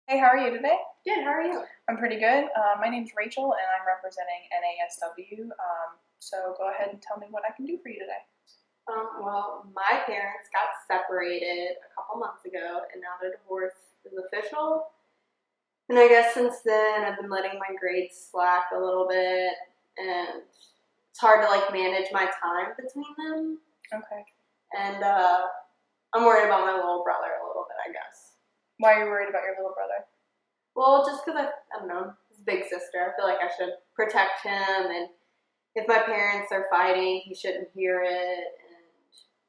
Hey, how are you today? Good, how are you? I'm pretty good. My name's Rachel, and I'm representing NASW. So go ahead and tell me what I can do for you today. Well, my parents got separated a couple months ago, and now their divorce is official. And I guess since then, I've been letting my grades slack a little bit, and it's hard to manage my time between them. Okay. And I'm worried about my little brother a little bit, I guess. Why are you worried about your little brother? Well, just because I don't know, his big sister. I feel like I should protect him, and if my parents are fighting, he shouldn't hear it.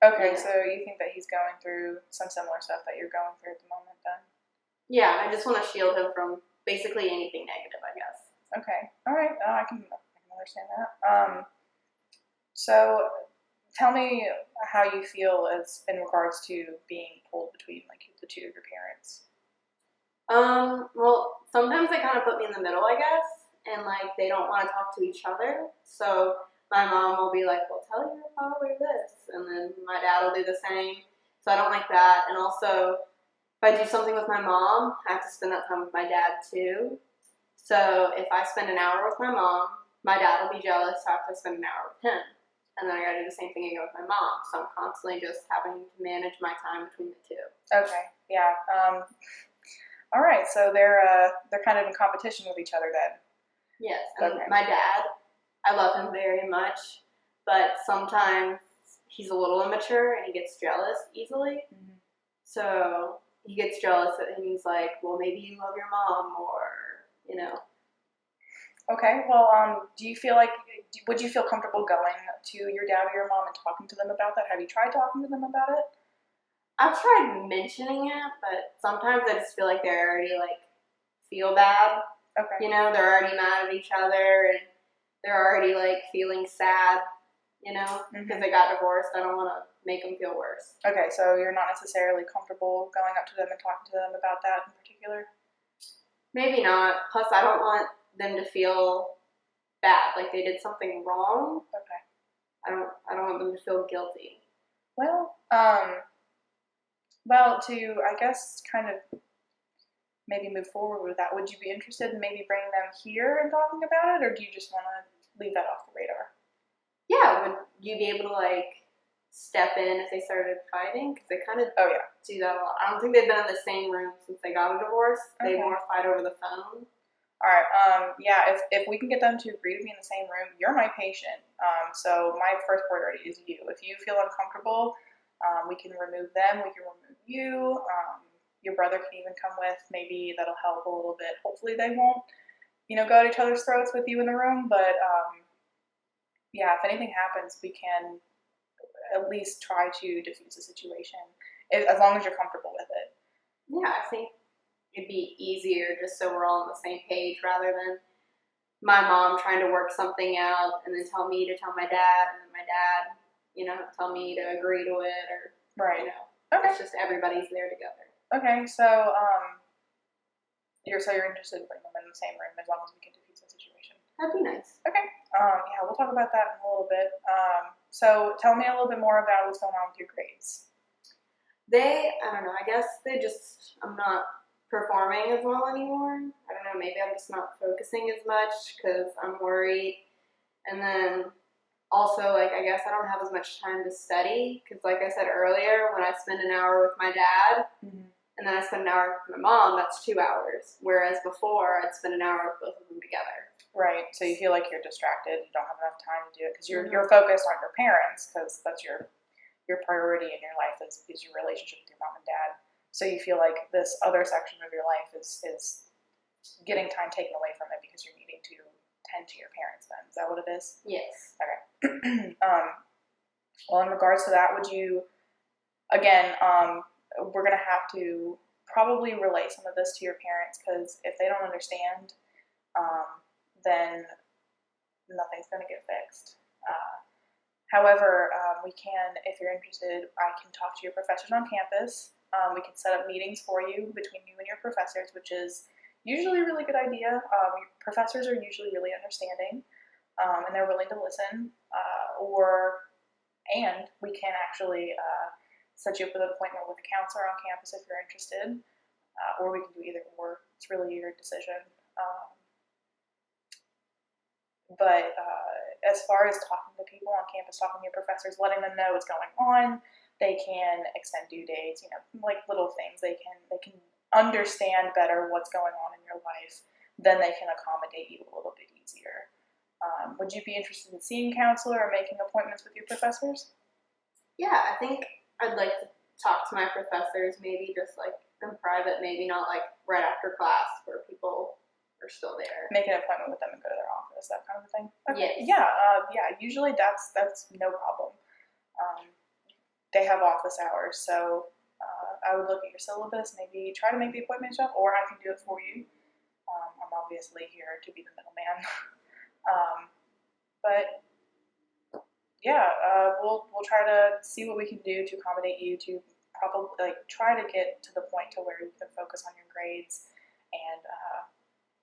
Okay, Yeah. so you think that he's going through some similar stuff that you're going through at the moment, then? Yeah, I just want to shield him from basically anything negative, I guess. Okay. All right. I can understand that. So tell me how you feel as in regards to being pulled between the two of your parents. Well, sometimes they kind of put me in the middle, I guess, and they don't want to talk to each other. So my mom will be like, "Well, tell your father this," and then my dad will do the same. So I don't like that. And also, if I do something with my mom, I have to spend that time with my dad too. So if I spend an hour with my mom, my dad will be jealous. So I have to spend an hour with him, and then I got to do the same thing again with my mom. So I'm constantly just having to manage my time between the two. Okay. Yeah. All right. So they're kind of in competition with each other then. Yes, and Okay. my dad, I love him very much, but sometimes he's a little immature and he gets jealous easily. Mm-hmm. So he gets jealous and he's like, well, maybe you love your mom, or. Okay. Well, do you feel like would you feel comfortable going to your dad or your mom and talking to them about that? Have you tried talking to them about it? I've tried mentioning it, but sometimes I just feel like they already feel bad. Okay. They're already mad at each other and they're already feeling sad, because they got divorced. I don't want to make them feel worse. Okay, so you're not necessarily comfortable going up to them and talking to them about that in particular? Maybe not. Plus, I don't want them to feel bad, like they did something wrong. Okay. I don't want them to feel guilty. Well, to I guess kind of maybe move forward with that, would you be interested in maybe bringing them here and talking about it, or do you just want to leave that off the radar? Yeah, would you be able to step in if they started fighting? Because they kind of Oh yeah. do that a lot. I don't think they've been in the same room since they got a divorce. They Okay. more fight over the phone. All right. Yeah. If we can get them to agree to be in the same room, you're my patient. So my first priority is you. If you feel uncomfortable, we can remove them. We can remove you. Your brother can even come with. Maybe that'll help a little bit. Hopefully they won't, go at each other's throats with you in the room. But yeah, if anything happens, we can at least try to diffuse the situation, as long as you're comfortable with it. Yeah, I think it'd be easier just so we're all on the same page rather than my mom trying to work something out and then tell me to tell my dad and then my dad, tell me to agree to it or, Right. Okay. It's just everybody's there together. Okay, so you're interested in putting them in the same room as long as we can diffuse the situation. That'd be nice. Okay. Yeah, we'll talk about that in a little bit. So tell me a little bit more about what's going on with your grades. I don't know, I guess I'm not performing as well anymore. I don't know, maybe I'm just not focusing as much because I'm worried. And then also, I guess I don't have as much time to study because, like I said earlier, when I spend an hour with my dad and then I spend an hour with my mom, that's 2 hours. Whereas before, I'd spend an hour with both of them together. Right. So you feel like you're distracted. You don't have enough time to do it because you're focused on your parents because that's your priority in your life is your relationship with your mom and dad. So you feel like this other section of your life is getting time taken away from it because you're needing to tend to your parents then. Is that what it is? Yes. Okay. Well, in regards to that, would you, again, we're going to have to probably relay some of this to your parents because if they don't understand, then nothing's going to get fixed. However, we can, if you're interested, I can talk to your professors on campus. We can set up meetings for you between you and your professors, which is usually a really good idea. Your professors are usually really understanding, and they're willing to listen. And we can actually set you up with an appointment with a counselor on campus if you're interested. or we can do either or. It's really your decision. But as far as talking to people on campus, talking to your professors, letting them know what's going on, they can extend due dates, like little things. They can understand better what's going on in your life. Then they can accommodate you a little bit easier. Would you be interested in seeing a counselor or making appointments with your professors? Yeah, I think I'd like to talk to my professors, maybe just like in private, maybe not like right after class where people are still there. Make an appointment with them and go to their office, that kind of thing. Okay. Yes. Yeah. Usually that's no problem. They have office hours, so I would look at your syllabus, maybe try to make the appointment up, or I can do it for you. I'm obviously here to be the middleman. But yeah, we'll try to see what we can do to accommodate you to probably try to get to the point to where you can focus on your grades, and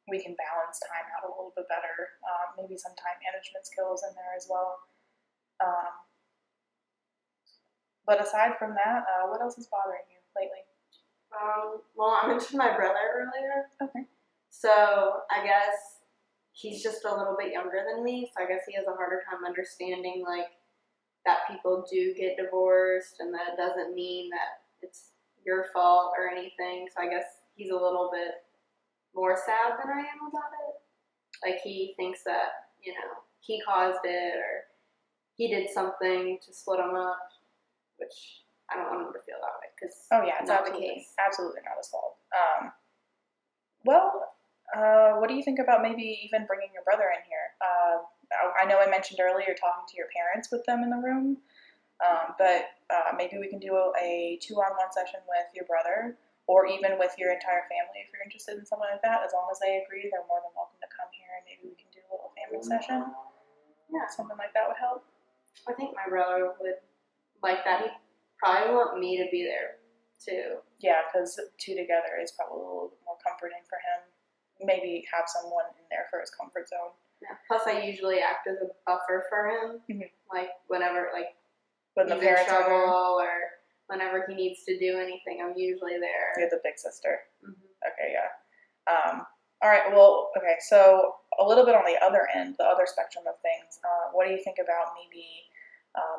we can balance time out a little bit better. Maybe some time management skills in there as well. But aside from that, what else is bothering you lately? Well, I mentioned my brother earlier. Okay. So I guess he's just a little bit younger than me, so I guess he has a harder time understanding like that people do get divorced and that it doesn't mean that it's your fault or anything. So I guess he's a little bit more sad than I am about it. Like he thinks that, he caused it or he did something to split them up, which I don't want him to feel that way because it's not the case. Absolutely not his fault. What do you think about maybe even bringing your brother in here? I know I mentioned earlier talking to your parents with them in the room, but maybe we can do a 2-on-1 session with your brother, or even with your entire family if you're interested in something like that. As long as they agree, they're more than welcome to come here, and maybe we can do a little family session. Yeah, something like that would help. I think my brother would like that. He'd probably want me to be there too. Yeah, because 2 together is probably a little bit more comforting for him. Maybe have someone in there for his comfort zone. Yeah. Plus, I usually act as a buffer for him. Mm-hmm. Like whenever, when the parents are in trouble or whenever he needs to do anything, I'm usually there. You're the big sister. Mm-hmm. Okay, yeah. All right. Well, okay. So a little bit on the other end, the other spectrum of things. What do you think about maybe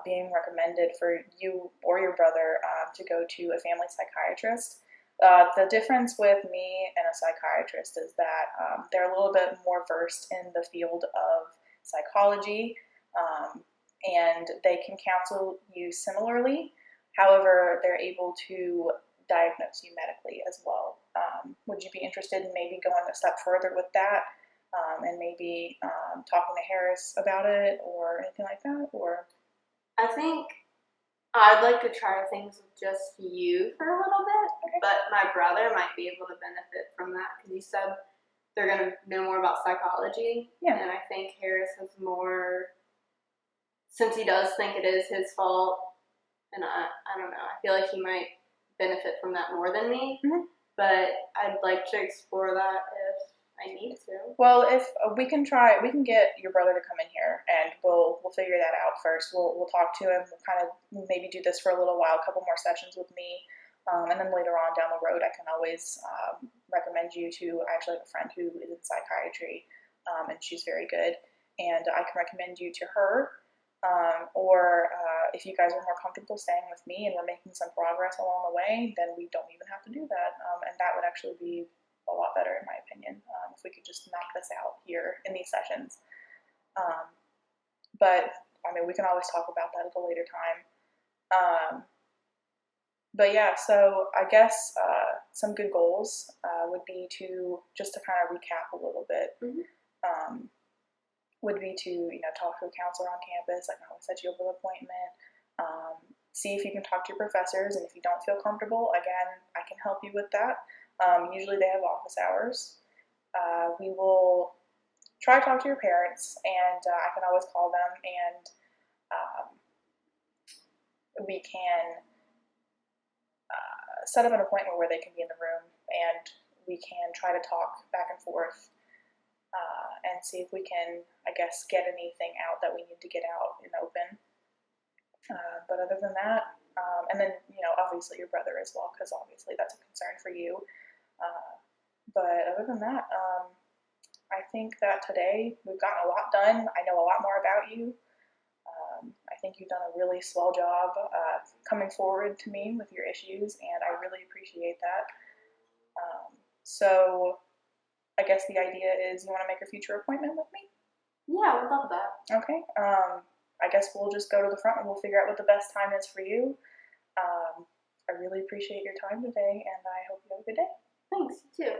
being recommended for you or your brother to go to a family psychiatrist? The difference with me and a psychiatrist is that they're a little bit more versed in the field of psychology, and they can counsel you similarly. However, they're able to diagnose you medically as well. Would you be interested in maybe going a step further with that, and maybe talking to Harris about it or anything like that? Or I think I'd like to try things with just you for a little bit, okay. But my brother might be able to benefit from that because you said they're going to know more about psychology. Yeah. And I think Harris has more, since he does think it is his fault, and I don't know, I feel like he might benefit from that more than me. Mm-hmm. But I'd like to explore that if I need to. Well, if we can get your brother to come in here, and we'll figure that out first. We'll talk to him. We'll kind of maybe do this for a little while, a couple more sessions with me, and then later on down the road, I can always recommend you to. I actually have a friend who is in psychiatry, and she's very good, and I can recommend you to her. Or if you guys are more comfortable staying with me and we're making some progress along the way, then we don't even have to do that, and that would actually be a lot better in my opinion, if we could just knock this out here in these sessions. But I mean, we can always talk about that at a later time. But yeah, so I guess some good goals would be to, just to kind of recap a little bit, Mm-hmm. Would be to talk to a counselor on campus. I can always set you up with an appointment. See if you can talk to your professors, and if you don't feel comfortable, again, I can help you with that. Usually they have office hours. We will try to talk to your parents, and I can always call them, and we can set up an appointment where they can be in the room, and we can try to talk back and forth and see if we can, I guess, get anything out that we need to get out in open. But other than that, and then, obviously your brother as well, because obviously that's a concern for you. But other than that, I think that today we've gotten a lot done. I know a lot more about you. I think you've done a really swell job coming forward to me with your issues, and I really appreciate that. So I guess the idea is you want to make a future appointment with me? Yeah, I would love that. Okay. I guess we'll just go to the front and we'll figure out what the best time is for you. I really appreciate your time today, and I hope you have a good day. Thanks, you too.